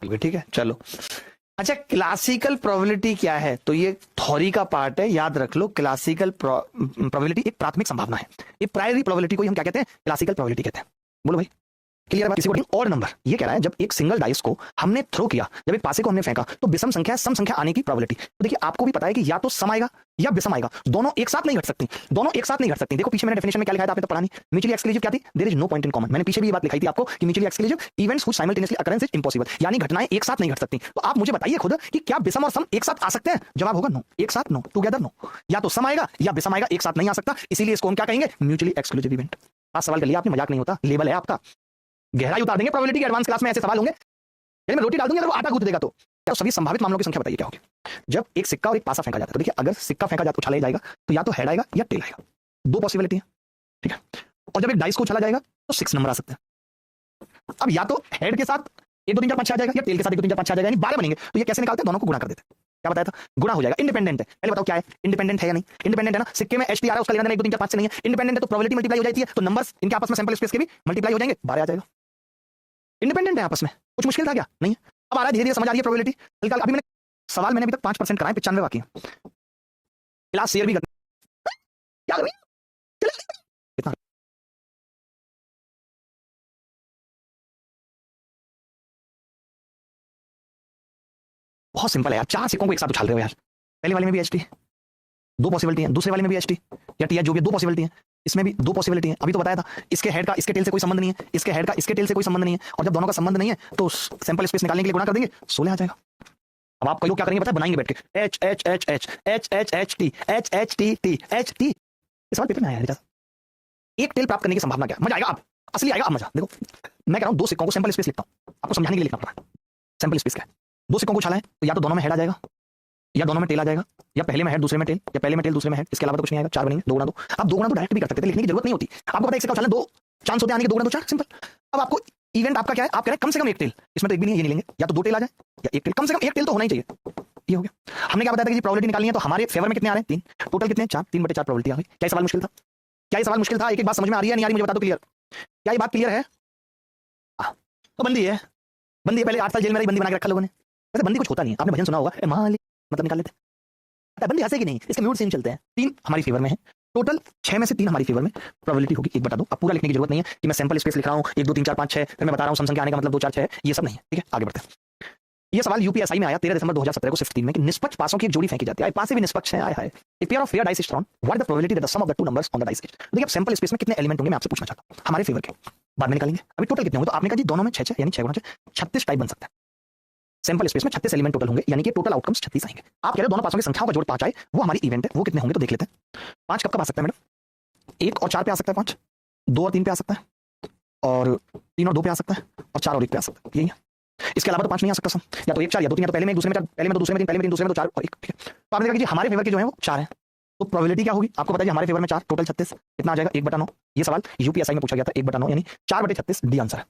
ठीक है चलो। अच्छा, क्लासिकल प्रोबेबिलिटी क्या है? तो ये थ्योरी का पार्ट है, याद रख लो। क्लासिकल प्रोबेबिलिटी एक प्राथमिक संभावना है। ये प्रायरी प्रोबेबिलिटी को हम क्या कहते हैं? क्लासिकल प्रोबेबिलिटी कहते हैं। बोलो भाई, क्लियर बात? किसी को और नंबर ये कह रहा है, जब एक सिंगल डाइस को हमने थ्रो किया, जब एक पासे को हमने फेंका, तो विषम संख्या सम संख्या आने की प्रोबेबिलिटी। तो देखिए, आपको भी पता है कि या तो सम आएगा या विषम आएगा, दोनों एक साथ नहीं घट सकती। दोनों एक साथ नहीं घट सकती। देखो पीछे मैंने डेफिनेशन में क्या लिखा था, आपने तो पढ़ा नहीं। म्यूचुअली एक्सक्लूसिव क्या थी? There is no point in common. मैंने पीछे भी ये बात लिखाई थी आपको कि mutually exclusive events which simultaneously occurrence is impossible, यानी घटनाएं एक साथ नहीं घट सकती। तो आप मुझे बताइए खुद कि क्या विषम और सम एक साथ आ सकते हैं? जवाब होगा नो, एक साथ नो, टुगेदर नो। या तो सम आएगा या विषम आएगा, एक साथ नहीं आ सकता। इसीलिए इसको हम क्या कहेंगे? Mutually exclusive event. आज सवाल कर लिया आपने, मजाक नहीं होता, लेवल है आपका। गहराई उतार देंगे प्रोबेबिलिटी की एडवांस क्लास में, ऐसे सवाल होंगे। मैं रोटी डाल दूंगी, अगर वो आटा गूंथ देगा तो सभी संभावित मामलों की संख्या बताइए क्या होगी जब एक सिक्का और एक पासा फेंका जाता है। तो देखिए, अगर सिक्का फेंका जाता उछाला जाएगा तो या तो हेड आएगा या टेल आएगा, दो पॉसिबिलिटी है, ठीक है। और जब एक डाइस को उछाला जाएगा तो 6 नंबर आ सकते हैं। अब या तो हेड के साथ 1 2 3 4 5 6 आ जाएगा, या टेल के साथ 1 2 3 4 5 6 आ जाएगा, यानी 12 बनेंगे। तो ये कैसे निकालते हैं? दोनों को गुणा कर देते हैं। क्या बताया था? गुणा हो जाएगा, इंडिपेंडेंट है। पहले बताओ क्या है? इंडिपेंडेंट है या नहीं? इंडिपेंडेंट है ना, सिक्के में एच टी आ रहा है, उसका लेना देना 1 2 3 4 5 से नहीं है। इंडिपेंडेंट है तो प्रोबेबिलिटी मल्टीप्लाई हो जाती है, तो नंबर्स इनके आपस में सैंपल स्पेस के भी मल्टीप्लाई हो जाएंगे, 12 आ जाएगा। इंडिपेंडेंट है आपस में, कुछ मुश्किल था क्या? नहीं। अब आ रहा है, धीरे धीरे समझ आ रही है प्रोबेबिलिटी। हल्का अभी मैंने सवाल मैंने अभी तक 5% कराए, 95 बाकी है। क्लास शेयर भी कर, क्या कर रही है? कितना? बहुत सिंपल है यार, 4 सिक्कों को एक साथ उछाल रहे हो यार। पहले वाले में भी एच टी, दो पॉसिबिलिटी है। दूसरे वाले में भी एच टी या टी या जो भी, दो पॉसिबिलिटी है। इसमें भी दो पॉसिबिलिटी है। अभी तो बताया था, इसके हेड का इसके टेल से कोई संबंध नहीं है, इसके हेड का इसके टेल से कोई संबंध नहीं है। और जब दोनों का संबंध नहीं है तो सैंपल स्पेस निकालने के लिए गुणा कर देंगे, 16 आ जाएगा। अब आप कई लोग क्या करेंगे पता है? बनाएंगे बैठ के H H H H H H H T H H T T H T. इस सवाल पेपर में आया है। एक टेल प्राप्त करने की संभावना क्या है? मजा आएगा, अब असली आएगा। अब मजा देखो, मैं कह रहा हूं, दो सिक्कों को सैंपल स्पेस लिखता हूं, आपको समझाने के लिए लिखना पड़ रहा है। सैंपल स्पेस क्या है? दो सिक्कों को उछाला है तो या तो दोनों में हेड आ जाएगा या दोनों में टेल आ जाएगा, या पहले में हेड दूसरे में टेल, या पहले में टेल दूसरे में हेड। इसके अलावा तो कुछ नहीं आएगा। 4 बनेंगे, 2 गुणा 2। आप 2 गुणा तो डायरेक्ट भी कर सकते थे, लिखने की जरूरत नहीं होती। आपको पता है एक सिक्का उछालना 2 चांस होते हैं आने के, 2 गुणा 2 4, सिंपल। अब आपको इवेंट आपका क्या है? आप कह रहे हैं कम से कम एक टेल, इसमें तो एक भी नहीं है, ये नहीं लेंगे। या तो 2 टेल आ जाए या एक टेल, कम से कम एक टेल तो होना ही चाहिए। ये हो गया। हमने क्या बताया था कि प्रोबेबिलिटी निकालनी है, तो हमारे फेवर में कितने आ रहे हैं? 3। टोटल कितने? 4। 3/4 प्रोबेबिलिटी आ गई। क्या सवाल मुश्किल था? क्या ये सवाल मुश्किल था? एक एक बात समझ में आ रही है नहीं आ रही? मुझे बता दो क्लियर। क्या ये बात क्लियर है? तो बंदी है, बंदी है। पहले 8 साल जेल में रही, बंदी बना के रखा लोगों ने। वैसे बंदी कुछ होता नहीं है, आपने भजन सुना होगा, मालिक मतलब निकाल लेते। बंदी हंसे कि नहीं, इसके म्यूट सीन चलते हैं। 3 हमारी फेवर में है, टोटल 6 में से 3 हमारी फेवर में। प्रोबेबिलिटी होगी 1/2। अब पूरा लिखने की जरूरत नहीं है कि मैं सैंपल स्पेस लिख रहा हूं 1 2 3 4 5 6, फिर मैं बता रहा हूं सम संख्या आने का मतलब 2 4 6 है, ये सब नहीं है, ठीक है। आगे बढ़ते हैं। ये सवाल यूपीएसआई में आया 13 दिसंबर 2017 को शिफ्ट 3 में कि निष्पक्ष पासों की एक जोड़ी फेंकी जाती है। पासे भी निष्पक्ष है, आय हाय। एक pair of fair dice is thrown, what is the probability that the sum of the two numbers on the dice is. देखिए, अब सैंपल स्पेस में कितने एलिमेंट होंगे मैं आपसे पूछना चाहता हूं, हमारे फेवर के। बाद में निकालेंगे। अभी टोटल कितने होंगे? तो आपने कहा जी दोनों में 6 6, यानी 6 गुणा 6 36 टाइप बन सकता है। सैंपल स्पेस में 36 एलिमेंट टोटल होंगे, यानी कि टोटल आउटकम्स 36 आएंगे। आप कह रहे हो दोनों पासों की संख्याओं का जोड़ 5 आए, वो हमारी इवेंट है। वो कितने होंगे तो देख लेते हैं। 5 कब कब आ सकता है मैडम? 1 और 4 पे आ सकता है 5, 2 और 3 पे आ सकता है, और 3 और 2 पे आ सकता है, और 4 और 1 पे आ सकता है। यही है। इसके अलावा तो 5 नहीं आ सकता सम। या तो 1 4 या 2 3, या तो पहले में 1 दूसरे में 4, पहले में 2 दूसरे में 3, पहले में 3 दूसरे में 2 4 और 1, ठीक है। तो आपने देखा कि हमारे फेवर के जो है वो 4 है, तो प्रोबेबिलिटी क्या होगी? आपको पता है हमारे फेवर में 4, टोटल 36, कितना आ जाएगा? 1/9। ये सवाल यूपीएसआई में पूछा गया था, 1/9 यानी 4/36 डी आंसर है।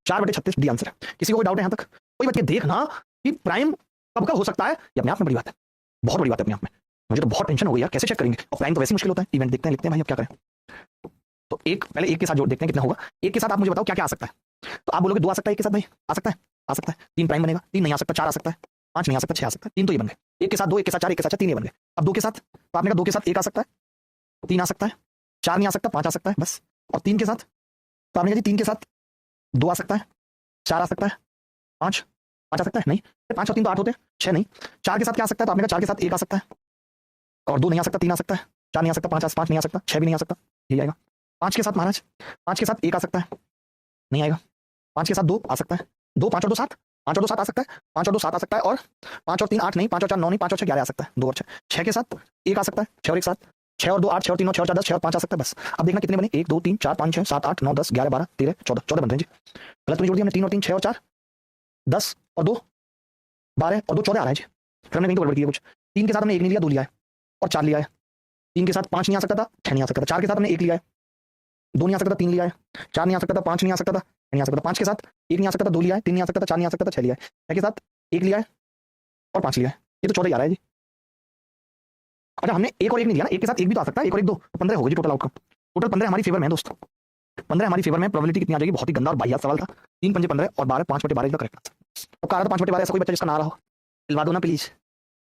4/36 डी आंसर है। किसी को कोई डाउट है यहां तक? कोई बच्चे देखना कि प्राइम कब का हो सकता है, ये अपने आप में बड़ी बात है, बहुत बड़ी बात है अपने आप में। मुझे तो बहुत टेंशन हो गई यार, कैसे चेक करेंगे? और प्राइम तो वैसे मुश्किल होता है। इवेंट देखते हैं, लिखते हैं भाई, अब क्या करें? तो एक पहले एक के साथ जोड़ देखते हैं कितना होगा। एक के साथ आप मुझे बताओ क्या क्या आ सकता है। तो आप बोलोगे 2 आ सकता है एक के साथ, भाई आ सकता है, आ सकता है। 3 प्राइम बनेगा, 3 नहीं आ सकता, 4 आ सकता है, 5 नहीं आ सकता, 6 आ सकता है, 3 तो ये बन गए। एक के साथ 2, एक के साथ 4, एक के साथ 3 ये बन गए। अब 2 के साथ, तो आपने कहा 2 के साथ 1 आ सकता है, 3 आ सकता है, 4 नहीं आ सकता, 5 आ सकता है, बस। और 3 के साथ, तो आपने कहा जी 3 के साथ 2 आ सकता है, 4 आ सकता है, 5 आ सकता है, नहीं 5 और 3 तो 8 होते हैं, 6 नहीं। 4 के साथ क्या आ सकता है? तो आपने कहा 4 के साथ 1 आ सकता है, और 2 नहीं आ सकता, 3 आ सकता है, 4 नहीं आ सकता, 5 नहीं आ सकता, 6 भी नहीं आ सकता, यही आएगा। 5 के साथ महाराज, 5 के साथ 1 आ सकता है, नहीं आएगा। 5 के साथ 2 आ सकता है, 2 5 और 2 7, 5 और 2 7 आ सकता है, 5 और 2 7 आ सकता है, और 5 और 3 8 नहीं, 5 और 4 9 नहीं, 5 और 6 11 आ सकता है, 2 और 6। 6 के साथ 1 आ सकता है, 6 और 1 7, 6 और 2 8, 6 और 3 9, 6 और 4 10, 6 और 5 आ सकता है, बस। अब देखना कितने बने, 1 2 3 4 5 6 7 8 9 10 11 12 13 14, 14 बन रहे हैं जी। गलत नहीं जोड़ दिया हमने, 3 और 3 6 और 4 10 और 2 12 और 2 14 आ रहा है जी। फिर हमने कहीं तो गड़बड़ की है कुछ। 3 के साथ हमने 1 नहीं लिया, 2 लिया है, और 4 लिया है। 3 के साथ 5 नहीं आ सकता था, 6 नहीं आ सकता था। 4 के साथ हमने 1 लिया है, 2 नहीं आ सकता था, 3 लिया है। 4 नहीं आ सकता था, 5 नहीं आ सकता था, नहीं आ सकता था। 5 के साथ 1 नहीं आ सकता था, 2 लिया है, 3 नहीं आ सकता था, 4 नहीं आ सकता था, 6 लिया है। 6 के साथ 1 लिया है और 5 लिया है, ये तो 14 ही आ रहा है जी। अच्छा, हमने 1 और 1 नहीं लिया ना, 1 के साथ 1 भी तो आ सकता है, 1 और 1 2, तो 15 होगी जी टोटल आउटकम। टोटल 15 हमारी फेवर में है दोस्तों, 15 हमारी फेवर में। प्रोबेबिलिटी कितनी आ जाएगी? बहुत ही गंदा और बाहियात सवाल था। 3 पंजे 15 और 12, 5/12 का करेक्ट आंसर। तो कहा था 5/12 ऐसा कोई बच्चा जिसका ना रहा हो, दिलवा दो ना प्लीज।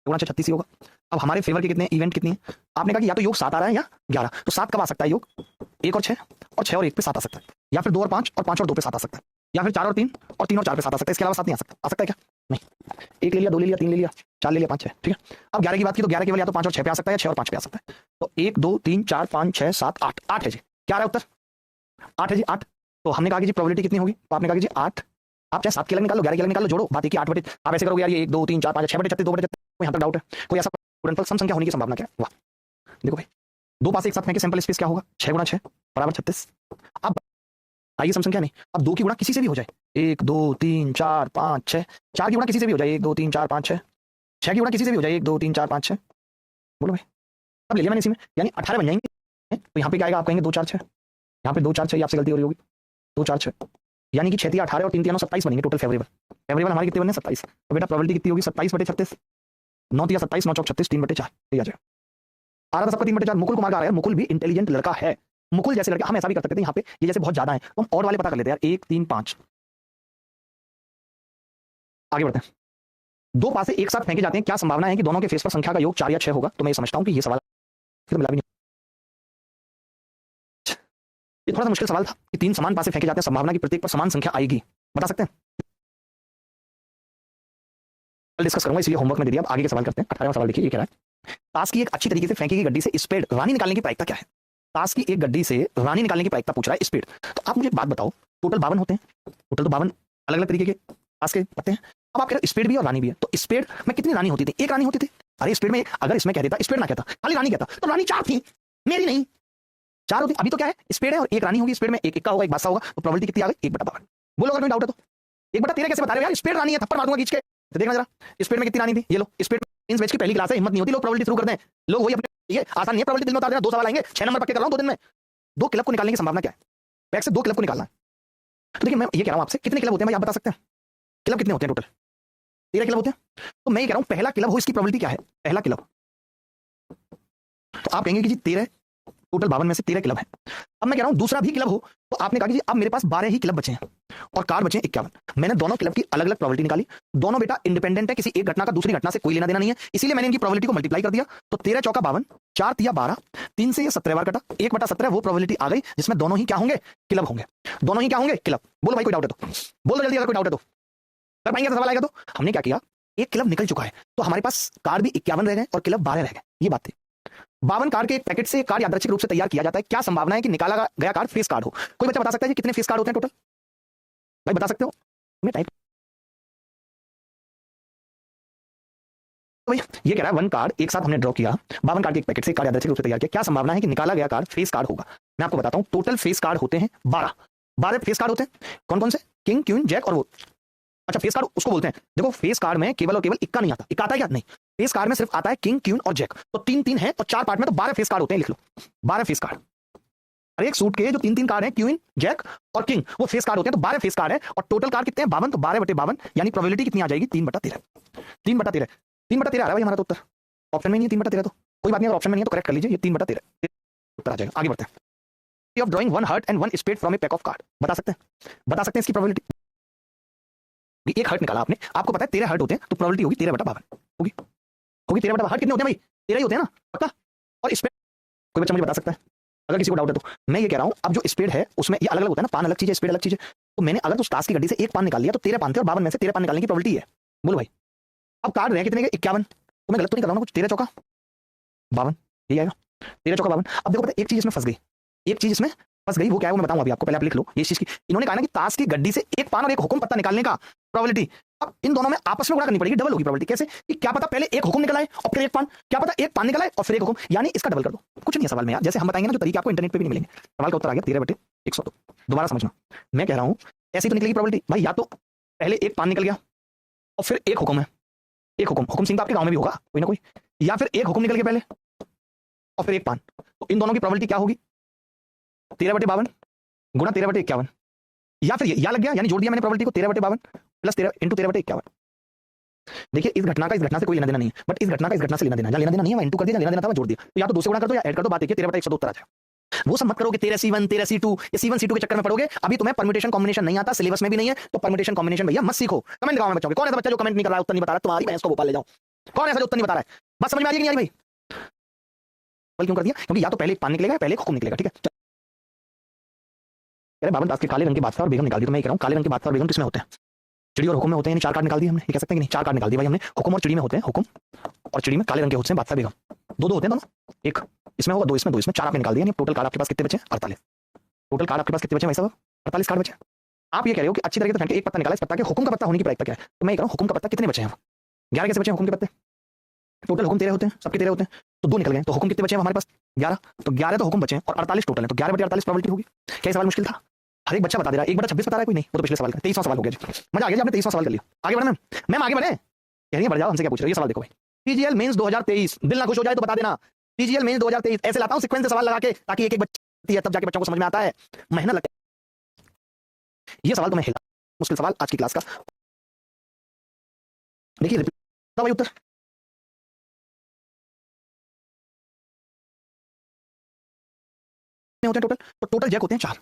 गुणा 36 ही होगा। अब हमारे फेवर के कितने इवेंट कितनी है? आपने कहा कि या तो योग 7 आ रहा है या 11, तो 7 कब आ सकता है योग? 1 और 6, और 6 और 1 पे 7 आ सकता है, या फिर 2 और 5 और 5 और 2 पे 7 आ सकता है, या फिर 4 और 3 और 3 और 4 पे 7 आ सकता है। इसके अलावा 7 नहीं आ सकता है क्या? नहीं। 1 ले लिया, 2 ले लिया, 3 ले लिया, 4 ले लिया, 5 6, ठीक है। अब 11 की बात की तो 11 केवल या तो 5 और 6 पे आ सकता है, या 6 और 5 पे आ सकता है। तो 1 2 3 4 5 6 7 8, 8 है जी। क्या है उत्तर? 8 है जी, 8। तो हमने कहा कि जी प्रोबेबिलिटी कितनी होगी? तो आपने कहा कि जी 8। आप चाहे 7 के अलग निकाल लो, 11 के अलग निकाल लो, जोड़ो, बात है कि 8 बटे, आप ऐसे करोगे यार, ये 1 2 3 4 5 6 बटे 36, 2 बटे 36, कोई यहाँ तक डाउट है? कोई ऐसा गुणनफल सम संख्या होने की संभावना क्या है? वाह, देखो भाई, 2 पास एक साथ फेंके, सैंपल स्पेस क्या होगा? 6 गुणा 6 बराबर 36। अब आइए सम संख्या नहीं, अब 2 की गुणा किसी से भी हो जाए, 1 2 3 4 5 6, 4 की गुणा किसी से भी हो जाए, 1 2 3 4 5 6, 6 की गुणा किसी से भी हो जाए, 1 2 3 4 5 6। बोलो भाई, अब ले लिया मैंने इसी में, यानी 18 बन जाएंगे। तो यहाँ पे क्या आएगा? आप कहेंगे 2 4 6, यहाँ पे 2 4 6, आपसे गलती हो रही होगी, 2 4 6, यानी कि 6 3 18 और 3 3 27 बनेंगे टोटल फेवरेबल। फेवरेबल हमारे कितने बने? 27। तो बेटा प्रोबेबिलिटी कितनी होगी? 27/36, 9 3 27, 9 4 36, 3/4, ये आ जाएगा। आ रहा था सबका 3/4। मुकुल कुमार का आ रहा है, मुकुल भी इंटेलिजेंट लड़का है, मुकुल जैसे लड़के। हम ऐसा भी कर सकते थे, यहाँ पे ये जैसे बहुत ज्यादा है तो हम और वाले पता कर लेते हैं यार, 1 3 5। आगे बढ़ते हैं। 2 पासे एक साथ फेंके जाते हैं, क्या संभावना है कि दोनों के फेस पर संख्या का योग 4 या 6 होगा? तो मैं समझता हूँ कि ये सवाल फिर मिला भी नहीं। ये थोड़ा सा मुश्किल सवाल था कि 3 समान पासे फेंके जाते हैं, संभावना की प्रत्येक पर समान संख्या आएगी, बता सकते हैं? कल डिस्कस करूंगा, इसलिए होमवर्क में दे दिया। अब आगे के सवाल करते हैं। 18वां सवाल देखिए, ये कह रहा है, ताश की एक अच्छी तरीके से फेंकी गई गड्डी से स्पेड रानी निकालने की प्रायिकता क्या है? ताश की एक गड्डी से रानी निकालने की प्रायिकता पूछ रहा है, स्पीड। तो आप मुझे एक बात बताओ, टोटल 52 होते हैं, टोटल तो 52 अलग अलग तरीके के ताश के पत्ते हैं। अब आप कह रहे हो स्पेड भी और रानी भी है, तो स्पेड में कितनी रानी होती थी? एक रानी होती थी। अरे स्पेड में अगर इसमें कह देता, स्पेड ना कहता, खाली रानी कहता, तो रानी 4 थी, मेरी नहीं, 4 होती। अभी तो क्या है, स्पेड है और एक रानी होगी, स्पेड में एक इक्का होगा, एक बादशाह होगा, तो प्रोबेबिलिटी कितनी आ गई? 1/52। बोलो अगर कोई डाउट है तो। 1/13 कैसे बता रहे हो यार? स्पेड रानी है, थप्पड़ मार दूंगा खींच के। तो देखना जरा स्पेड में कितनी रानी थी, ये लो। स्पेड में बैच की पहली क्लास है, हिम्मत नहीं होती, लोग प्रोबेबिलिटी शुरू करते हैं, लोग वही अपने, ये आसान नहीं है प्रोबेबिलिटी दिल में उतार देना। 2 सवाल आएंगे, 6 नंबर पक्के कर रहा हूं 2 दिन में। 2 क्लब को निकालने की संभावना क्या है? बैक से 2 क्लब को निकालना है। तो देखिए मैं ये कह रहा हूं आपसे, कितने क्लब होते हैं भाई, आप बता सकते हैं? क्लब कितने होते हैं टोटल? 13 क्लब होते हैं। तो मैं ये कह रहा हूं पहला क्लब हो, इसकी प्रोबेबिलिटी क्या है? पहला क्लब, तो आप कहेंगे कि जी 13, टोटल 52 में से 13 क्लब है। अब मैं कह रहा हूं दूसरा भी क्लब हो, तो आपने कहा कि जी अब मेरे पास 12 ही क्लब बचे हैं और कार्ड बचे हैं 51। मैंने दोनों क्लब की अलग अलग प्रोबेबिलिटी निकाली, दोनों बेटा इंडिपेंडेंट है, किसी एक घटना का दूसरी घटना से कोई लेना देना नहीं है, इसीलिए मैंने इनकी प्रोबेबिलिटी को मल्टीप्लाई कर दिया। तो 13 चौका 52, 4 तिया 12, 3 से ये 17 बार कटा, 1/17 वो प्रोबेबिलिटी आ गई जिसमें दोनों ही क्या होंगे? क्लब होंगे। दोनों ही क्या होंगे? क्लब। बोलो भाई कोई डाउट है तो बोल दो जल्दी, अगर कोई डाउट है तो। कर पाएंगे सवाल आएगा तो। हमने क्या किया, एक क्लब निकल चुका है, तो हमारे पास कार्ड भी 51 रह गए और क्लब 12 रह गए, ये बात थी। 52 कार्ड के एक पैकेट से कार्ड यादृच्छिक रूप से तैयार किया जाता है, क्या संभावना है कि निकाला गया कार्ड फेस कार्ड हो? कोई बच्चा बता सकता है कि कितने फेस कार्ड होते हैं टोटल? भाई बता सकते हो? मैं टाइप, तो भाई ये कह रहा है 1 कार्ड एक साथ हमने ड्रॉ किया, 52 कार्ड के एक पैकेट से कार्ड यादृच्छिक रूप से तैयार किया, क्या संभावना है कि निकाला गया कार्ड फेस कार्ड होगा? मैं आपको बताता हूं, टोटल फेस कार्ड होते हैं 12 फेस कार्ड होते हैं। कौन कौन से? किंग, क्वीन, जैक और वो। अच्छा फेस कार्ड उसको बोलते हैं, देखो फेस कार्ड में केवल और केवल इक्का नहीं आता, इक्का आता है क्या? नहीं, फेस कार्ड में सिर्फ आता है किंग, क्वीन और जैक। तो 3 है और 4 पार्ट में तो 12 फेस कार्ड होते हैं, लिख लो 12 फेस कार्ड। हर एक सूट के जो 3 कार्ड हैं, क्वीन, जैक और किंग, वो फेस कार्ड होते हैं, तो 12 फेस कार्ड है। और टोटल कार्ड कितने हैं? 52, तो 12/52, यानी प्रोबेबिलिटी कितनी आ जाएगी? 3/13। 3/13 3/13 आ रहा है भाई हमारा तो उत्तर। ऑप्शन में नहीं है 3/13, तो कोई बात नहीं, अगर ऑप्शन में नहीं है तो करेक्ट कर लीजिए, ये 3/13 उत्तर आ जाएगा। आगे बढ़ते हैं। Of drawing 1 heart and 1 spade from a pack of card, बता सकते हैं? बता सकते हैं इसकी प्रोबेबिलिटी? एक हर्ट निकाला आपने, आपको पता है 13 हर्ट होते हैं, तो प्रोबेबिलिटी होगी 13/52 होगी, 13/52। हर्ट कितने होते हैं भाई? 13 ही होते हैं ना, पक्का? और स्पेड कोई बच्चा मुझे बता सकता है अगर किसी को डाउट है तो? मैं ये कह रहा हूं, अब जो स्पेड है उसमें ये अलग अलग होता है ना, पान अलग चीज है, स्पेड अलग चीज है। तो मैंने अगर तो ताश की गड्डी से एक पान निकाल लिया तो 13 पान थे और 52 में से 13 पान निकालने की प्रोबेबिलिटी है। बोलो भाई, अब कार्ड रहे कितने के? 51। तो मैं गलत तो नहीं कर रहा हूं कुछ? 13 चौका 52, यही आएगा 13 चौका 52। अब देखो पता एक चीज इसमें फंस गई, एक चीज इसमें फंस गई, वो क्या है वो मैं बताऊं अभी आपको, पहले आप लिख लो ये चीज की। इन्होंने कहा ना कि ताश की गड्डी से एक पान और एक हुक्म पत्ता निकालने का प्रोबेबिलिटी, अब इन दोनों में आपस में गुणा करनी पड़ेगी, डबल होगी प्रोबेबिलिटी। कैसे? कि क्या पता पहले एक हुक्म निकल आए और फिर एक पान, क्या पता एक पान निकल आए और फिर एक हुक्म, यानी इसका डबल कर दो। कुछ नहीं है सवाल में यार, जैसे हम बताएंगे ना जो तरीके आपको इंटरनेट पे भी नहीं मिलेंगे। सवाल का उत्तर आ गया 13/102। दोबारा समझना, मैं कह रहा हूं ऐसी तो निकलेगी प्रोबेबिलिटी भाई, या तो पहले एक पान निकल गया और फिर एक हुक्म है, एक हुक्म सिंह तो आपके गांव में भी होगा कोई ना कोई, या फिर एक हुक्म निकल गया पहले और फिर एक पान। तो इन दोनों की प्रोबेबिलिटी क्या होगी? 13/52 गुणा 13/51, या फिर या लग गया, यानी जोड़ दिया मैंने प्रोबेबिलिटी को, 13/52 प्लस 13 इंटू 13/51। देखिए इस घटना का इस घटना से कोई लेना देना नहीं है, बट इस घटना का इस घटना से लेना देना, जहां लेना देना नहीं है वहां इंटू कर दिया, जहां लेना देना था वहां जोड़ दिया। तो या तो 2 से गुणा कर दो या ऐड कर दो, बात देखिए 13/102 उत्तर आ जाएगा। वो सब मत करोगे, तेरह C1 तेरह C2, ये C1 C2 के चक्कर में पड़ोगे। अभी तुम्हें परम्यूटेशन कॉम्बिनेशन नहीं आता, सिलेबस में भी नहीं है, तो परम्यूटेशन कॉम्बिनेशन भैया मत सीखो। कमेंट दिखाओ बच्चों के, कौन ऐसा बच्चा जो कमेंट नहीं कर रहा है, उत्तर नहीं बता रहा, तुम्हारी भैंस को भोपाल ले जाओ। कौन ऐसा जो उत्तर नहीं बता रहा है? बस समझ में आ रही है कि नहीं भाई? बल क्यों कर दिया? क्योंकि या तो पहले पान निकलेगा, पहले हुक्म निकलेगा। ठीक है, अरे बाबन दास के काले रंग की बादशाह और बेगम निकाल दी, तो मैं ये कह रहा हूँ काले रंग की बादशाह और बेगम किसमें होते हैं? चिड़ी और हुक्म में होते हैं। 4 कार्ड निकाल दिए हमने, ये कह सकते हैं कि नहीं? 4 कार्ड निकाल दिए भाई हमने। हुक्म और चिड़ी में होते हैं, हुक्म और चिड़ी में काले रंग के होते हैं बादशाह बेगम। दो होते हैं दोनों, एक इसमें होगा, दो इसमें, 4 आपने निकाल दिए। टोटल कार्ड आपके पास कितने बचे? 48। टोटल कार्ड आपके पास कितने बचे भाई साहब? 48 कार्ड बचे। आप ये कह रहे हो कि अच्छी तरीके से फेंक के एक पत्ता निकाला, इस पत्ता के हुक्म का पत्ता होने की प्रायिकता क्या है? तो मैं ये कह रहा हूँ हुक्म का पत्ता कितने बचे हैं? 11 कैसे बचे हैं हुक्म के पत्ते? टोटल हुक्म 13 होते हैं, सबके 13 होते हैं, तो 2 निकल गए। तो हुक्म कितने बचे हैं हमारे पास? 11। तो 11 तो हुक्म बचे हैं और 48 टोटल है, तो 11/48 प्रोबेबिलिटी होगी। क्या ये सवाल मुश्किल था? हर एक बच्चा बता दे रहा है। 1/26 बता रहा है कोई नहीं, वो तो पिछले सवाल का 23वां सवाल हो गया जी। मजा आ गया जी, आपने 23वां सवाल कर लिया। आगे बढ़ना मैम, आगे बढ़े। कह रही है बढ़ जाओ, हमसे क्या पूछ रहे हो? ये सवाल देखो भाई, टीजीएल मेंस 2023, दिल ना खुश हो जाए तो बता देना। टीजीएल मेंस 2023 ऐसे लाता हूं सीक्वेंस से सवाल लगा के, ताकि एक एक बच्चा तब जाके बच्चों को समझ में आता है, मेहनत लगती है। ये सवाल तुम्हें हिला, मुश्किल सवाल आज की क्लास का। देखिए भाई उत्तर होते हैं टोटल, तो टोटल जैक होते हैं 4।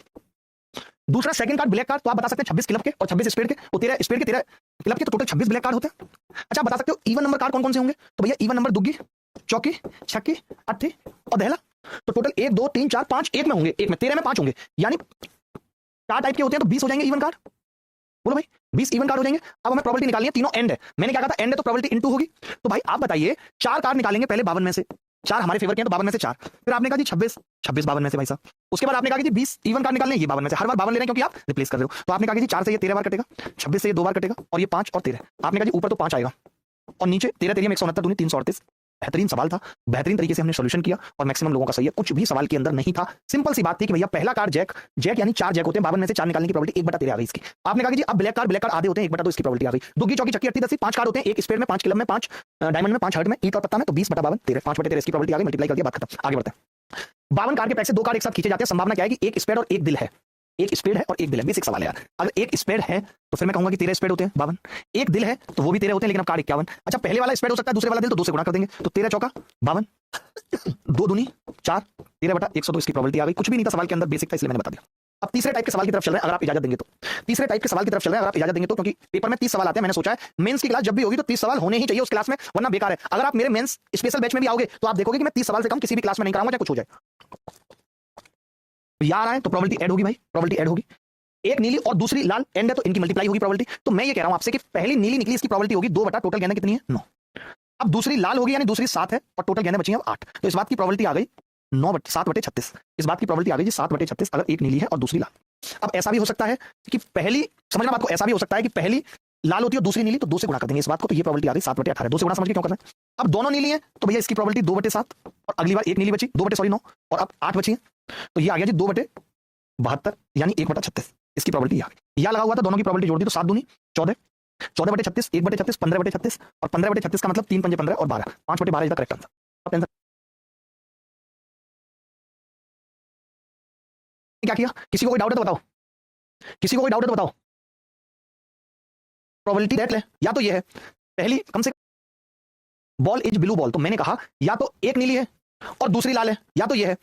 दूसरा सेकंड कार्ड ब्लैक कार्ड, तो आप बता सकते हैं 26 क्लब के और 26 स्पेड के, वो 13 स्पेड के 13 क्लब के, तो टोटल 26 ब्लैक कार्ड होते हैं। अच्छा, बता सकते हो इवन नंबर कार्ड कौन कौन से होंगे? तो भैया इवन नंबर दुग्गी, चौकी, छक्की, अट्ठी और दहला। तो टोटल 1 2 3 4 5 एक में होंगे, एक में 13 में 5 होंगे, यानी 4 टाइप के होते हैं, तो 20 हो जाएंगे इवन कार्ड। बोलो भाई 20 इवन कार्ड हो जाएंगे। अब हमें प्रोबेबिलिटी निकालनी है, तीनों एंड है। मैंने क्या कहा था? एंड है तो प्रोबेबिलिटी इनटू होगी। तो भाई आप बताइए, 4 कार्ड निकालेंगे पहले 52 में से, 4 हमारे फेवर के हैं तो 52 में से 4, फिर आपने कहा जी 26 52 में से भाई साहब, उसके बाद आपने कहा कि जी 20 इवन कार्ड निकालने, ये 52 में से, हर बार 52 ले रहे हैं क्योंकि आप रिप्लेस कर रहे हो। तो आपने कहा कि जी 4 से ये 13 बार कटेगा, 26 से ये 2 बार कटेगा, और ये 5 और 13। आपने कहा जी ऊपर तो 5 आएगा और नीचे 13 13 में 169 दूनी 338। बेहतरीन सवाल था, बेहतरीन तरीके से हमने सॉल्यूशन किया और मैक्सिमम लोगों का सही है। कुछ भी सवाल के अंदर नहीं था, सिंपल सी बात थी कि भैया पहला कार्ड जैक, जैक यानी 4 जैक होते हैं, 52 में से 4 निकालने की प्रोबेबिलिटी 1/13 आ गई इसकी। आपने कहा कि जी अब ब्लैक कार्ड आधे होते हैं, 1/2 इसकी प्रोबेबिलिटी आ गई। दुग्गी चौकी चक्की अट्ठी 10 5 कार्ड होते हैं, एक स्पेड में 5 क्लब में 5 डायमंड में 5 हर्ट में, ईट और पत्ता में, तो 20/52 13 5/13 इसकी प्रोबेबिलिटी आ गई। मल्टीप्लाई कर दिया, बात खत्म, आगे बढ़ते हैं। 52 कार्ड के पैक से 2 कार्ड एक साथ खींचे जाते हैं, संभावना क्या है कि एक स्पेड और एक दिल है, एक स्पेड है और एक दिल है। बेसिक सवाल है यार, अगर एक स्पेड है तो फिर मैं कहूंगा कि 13 स्पेड होते हैं 52, एक दिल है तो वो भी 13 होते हैं, लेकिन अब कार्ड 51। अच्छा, पहले वाला स्पेड हो सकता है, दूसरे वाला दिल, तो 2 से गुणा कर देंगे, तो 13 चौका 52, 2 दूनी 4, 13/102 इसकी प्रोबेबिलिटी आ गई। कुछ भी नहीं था सवाल के अंदर, बेसिक था, इसलिए मैंने बता दिया। अब तीसरे टाइप के सवाल की तरफ चल रहे हैं, अगर आप इजाजत देंगे तो। तीसरे टाइप के सवाल की तरफ चल रहे हैं, अगर आप इजाजत देंगे तो, क्योंकि पेपर में 30 सवाल आते हैं। मैंने सोचा है मेंस की क्लास जब भी होगी तो 30 सवाल होने ही चाहिए उस क्लास में, वरना बेकार है। अगर आप मेरे मेंस स्पेशल बैच में भी आओगे तो आप देखोगे कि मैं 30 सवाल से कम किसी भी क्लास में नहीं कराऊंगा, चाहे कुछ हो जाए। यार आए तो प्रोबेबिलिटी ऐड होगी भाई, प्रोबेबिलिटी ऐड होगी। एक नीली और दूसरी लाल एंड है तो इनकी मल्टीप्लाई होगी प्रोबेबिलिटी। तो मैं ये कह रहा हूं आपसे कि पहली नीली निकली, इसकी प्रोबेबिलिटी होगी 2 बटा टोटल गेंदें कितनी है 9। अब दूसरी लाल होगी, यानी दूसरी 7 है और टोटल गेंदें बची हैं 8, तो इस बात की प्रोबेबिलिटी आ गई 7/36। इस बात की प्रोबेबिलिटी आ गई जी 7/36, अगर एक नीली है और दूसरी लाल। अब ऐसा भी हो सकता है कि पहली, समझना बात को, ऐसा भी हो सकता है कि पहली लाल होती है और दूसरी नीली, तो 2 से गुणा कर देंगे इस बात को, तो ये प्रोबेबिलिटी आ गई 7/18। 2 से गुणा समझ के क्यों कर रहे हैं? अब दोनों नीली है तो भैया इसकी प्रोबेबिलिटी 2/7, और अगली बार एक नीली बची 2/9 और अब 8 बची है, तो ये आ गया जी 2/72, यानी 1/36 इसकी प्रोबेबिलिटी आ गई। या लगा हुआ था, दोनों की प्रोबेबिलिटी जोड़ दी तो 7 दूनी 14, 14/36, 1/36, 15/36, और 15/36 का मतलब 3 पंजे 15 और 12, 5/12 इज द करेक्ट आंसर। अब टेंशन क्या किया? किसी को कोई डाउट है तो बताओ, किसी को कोई डाउट है तो बताओ। प्रोबेबिलिटी दैट ले, या तो ये है पहली, कम से बॉल इज ब्लू बॉल, तो मैंने कहा या तो एक नीली है और दूसरी लाल है, या तो ये है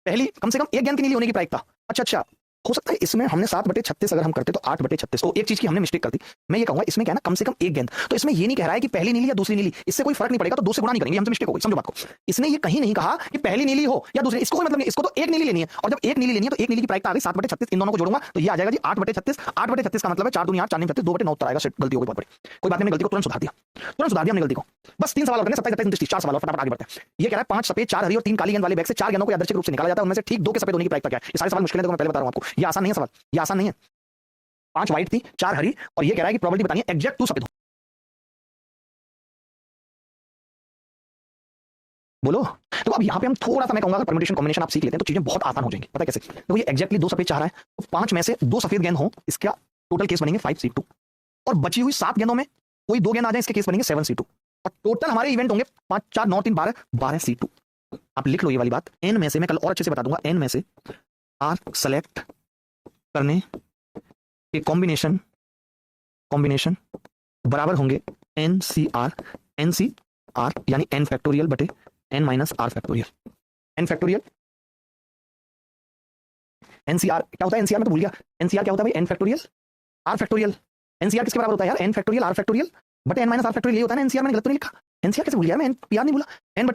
पहली कम से कम एक गेंद की नीली होने की प्रायिकता। अच्छा, हो सकता है इसमें हमने 7/36 अगर हम करते तो 8/36, तो एक चीज की हमने मिस्टेक कर दी। मैं ये कहूंगा इसमें क्या है ना, कम से कम एक गेंद, तो इसमें ये नहीं कह रहा है कि पहली नीली या दूसरी नीली, इससे कोई फर्क नहीं पड़ेगा, तो 2 से गुणा नहीं करेंगे, हमसे मिस्टेक हो गई, समझो बात को। इसने ये कहीं नहीं कहा कि पहली नीली हो या दूसरी, इसको कोई मतलब नहीं, इसको तो एक नीली लेनी है, और जब एक नीली लेनी है तो एक नीली की प्रायिकता आ गई 7/36, इन दोनों को जोड़ूंगा तो ये आ जाएगा जी 8/36। 8/36 का मतलब है 4 दूनी 8, 4 नहीं 36, 2/9 उत्तर आएगा। गलती हो गई बहुत बड़ी, कोई बात नहीं, गलती को तुरंत सुधार दिया हमने गलती को। बस 3 सवाल और करने, 27 29 30, 4 सवाल और फटाफट आगे बढ़ते हैं। ये कह रहा है 5 सफेद 4 हरी और 3 काली गेंद वाले बैग से 4 गेंदों को यादृच्छिक रूप से निकाला जाता है, उनमें से ठीक 2 के सफेद होने की प्रायिकता क्या है? ये सारे सवाल मुश्किल है, तो मैं पहले बता रहा हूं आपको, ये आसान नहीं है सवाल, ये आसान नहीं है। 5 व्हाइट थी 4 हरी, और ये कह रहा है कि प्रोबेबिलिटी बतानी है एग्जैक्ट 2 सफेद हो। बोलो। तो अब यहाँ पे हम थोड़ा सा, मैं कहूंगा परम्यूटेशन कॉम्बिनेशन आप सीख लेते हैं तो चीजें बहुत आसान हो जाएंगी। पता है कैसे? तो ये एग्जैक्टली 2 सफेद चाह रहा है, तो 5 में से 2 सफेद गेंद हो, इसका टोटल केस बनेंगे 5C2, और बची हुई 7 गेंदों में कोई 2 गेंद आ जाए, इसके केस बनेंगे 7C2, और टोटल हमारे इवेंट होंगे 5 4 9 3 12C2। आप लिख लो ये वाली बात, एन में से, मैं कल और अच्छे से बता दूंगा, एन में से आर सेलेक्ट करने के कॉम्बिनेशन बराबर होंगे NCR यानी n फैक्टोरियल बटे n minus R factorial. n factorial NCR क्या होता है, एनसीआर में तो भूल गया, एनसीआर क्या होता है भाई, N factorial R factorial. NCR किसके बराबर होता है यार, एन फैक्टोरियल आर फैक्टोरियल बटे एन माइनस आर फैक्टोरियल, ये होता है ना एनसीआर, मैंने गलत तो नहीं लिखा, एनसीआर कैसे भूल गया मैं, एन याद नहीं भूला, एन